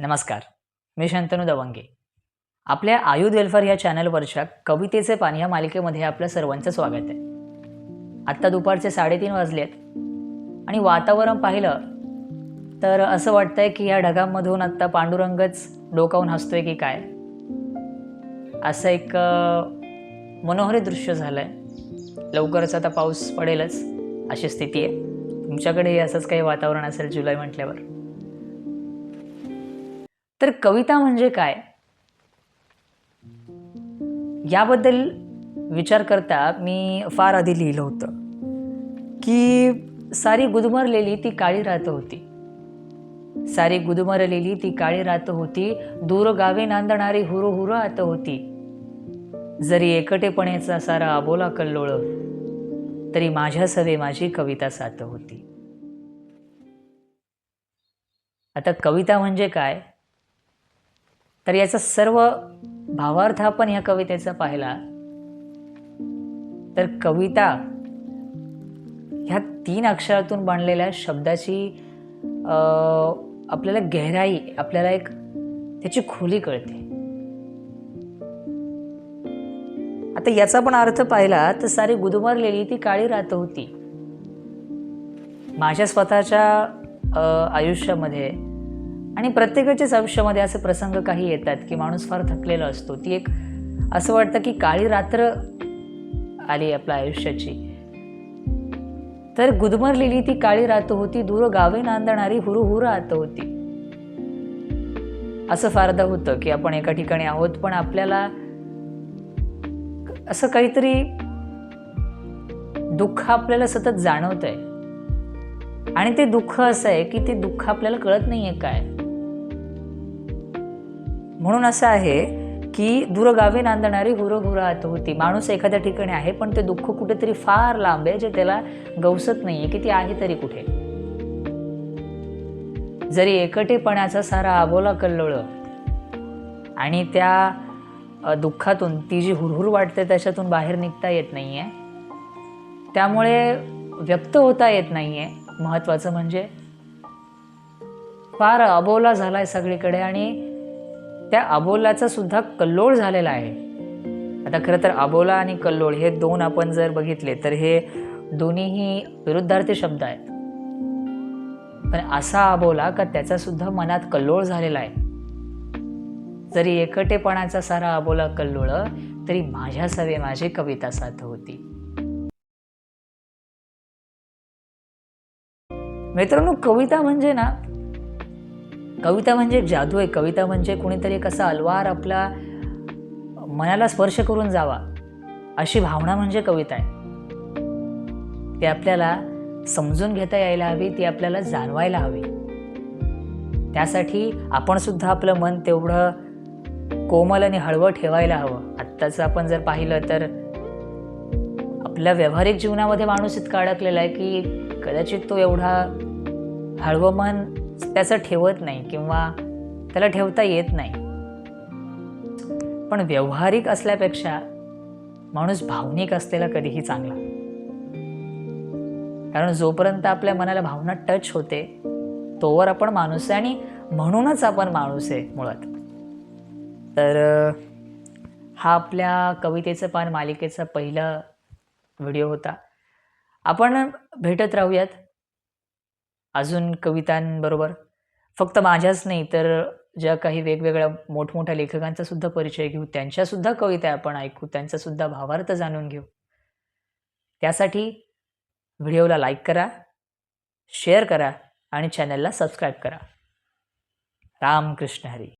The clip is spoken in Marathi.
नमस्कार, मी शंतनू दवंगे. आपल्या आयुध वेलफेअर या चॅनलवरच्या कवितेचे पान या मालिकेमध्ये आपलं सर्वांचं स्वागत आहे. आत्ता दुपारचे 3:30 वाजलेत आणि वातावरण पाहिलं तर असं वाटतंय की या ढगांमधून आत्ता पांडुरंगच डोकावून हसतोय की काय. असं एक मनोहरी दृश्य झालंय. लवकरच आता पाऊस पडेलच अशी स्थिती आहे. तुमच्याकडेही असंच काही वातावरण असेल जुलै म्हटल्यावर. तर कविता म्हणजे काय याबद्दल विचार करता मी फार आधी लिहिलं होतं की सारी गुदमरलेली ती काळी रात होती. सारी गुदमरलेली ती काळी रात होती, दूर गावे नांदणारी हुरहुर आत होती. जरी एकटेपणेचा सारा अबोला कल्लोळ, तरी माझ्या सवे माझी कविता साथ होती. आता कविता म्हणजे काय तर याचा सर्व भावार्थ आपण ह्या कवितेचा पाहिला तर कविता ह्या 3 अक्षरातून बनलेल्या शब्दाची आपल्याला गहराई, आपल्याला एक त्याची खोली कळते. आता याचा पण अर्थ पाहिला तर सारी गुदमरलेली ती काळी रात होती. माझ्या स्वतःच्या आयुष्यामध्ये आणि प्रत्येकाच्याच आयुष्यामध्ये असे प्रसंग काही येतात की माणूस फार थकलेला असतो. ती एक असं वाटतं की काळी रात्र आली आपल्या आयुष्याची. तर गुदमरलेली ती काळी रात होती, दूर गावे नांदणारी हुरहुर आत होती. असं फारदा होतं की आपण एका ठिकाणी आहोत पण आपल्याला असं काहीतरी दुःख आपल्याला सतत जाणवतंय आणि ते दुःख असं आहे की ते दुःख आपल्याला कळत नाहीये काय. म्हणून असं आहे की दूर गावे नांदणारी हुरहुर आत होती. माणूस एखाद्या ठिकाणी आहे पण ते दुःख कुठेतरी फार लांब आहे, जे त्याला गवसत नाहीये की ती आहे तरी कुठे. जरी एकटेपणाचा सारा अबोला कल्लोळ आणि त्या दुःखातून ती जी हुरहुर वाटते त्याच्यातून बाहेर निघता येत नाहीये, त्यामुळे व्यक्त होता येत नाहीये. महत्वाचं म्हणजे फार अबोला झालाय सगळीकडे आणि त्या अबोलाचा सुद्धा कल्लोळ झालेला आहे. आता खरं तर अबोला आणि कल्लोळ हे 2 आपण जर बघितले तर हे दोन्हीही विरुद्धार्थी शब्द आहेत. पण असा अबोला का त्याचा सुद्धा मनात कल्लोळ झालेला आहे. जरी एकटेपणाचा सारा अबोला कल्लोळ, तरी माझ्या सवे माझी कविता साथ होती. मित्रांनो, कविता म्हणजे ना, कविता म्हणजे जादू आहे. कविता म्हणजे कुणीतरी कसा अलवार आपला मनाला स्पर्श करून जावा अशी भावना म्हणजे कविता आहे. ती आपल्याला समजून घेता यायला हवी, ती आपल्याला जाणवायला हवी. त्यासाठी आपण सुद्धा आपलं मन तेवढं कोमल आणि हळवं ठेवायला हवं. आत्ताचं आपण जर पाहिलं तर आपल्या व्यावहारिक जीवनामध्ये माणूस इतका अडकलेला आहे की कदाचित तो एवढा हळवं मन त्याचं ठेवत नाही किंवा त्याला ठेवता येत नाही. पण व्यावहारिक असल्यापेक्षा माणूस भावनिक असलेला कधीही चांगला. कारण जोपर्यंत आपल्या मनाला भावना टच होते तोवर आपण माणूस आहे आणि म्हणूनच आपण माणूस आहे मुळात. तर हा आपल्या कवितेचं पान मालिकेचा पहिला व्हिडिओ होता. आपण भेटत राहूयात अजून कवितांबरोबर. फक्त माझ्याच नाही तर ज्या काही वेगवेगळ्या मोठमोठ्या लेखकांचा सुद्धा परिचय घेऊ, त्यांच्या सुद्धा कविता आपण ऐकू, त्यांचा सुद्धा भावार्थ जाणून घेऊ. त्यासाठी व्हिडिओला लाईक करा, शेअर करा आणि चॅनलला सबस्क्राईब करा. रामकृष्ण हरी.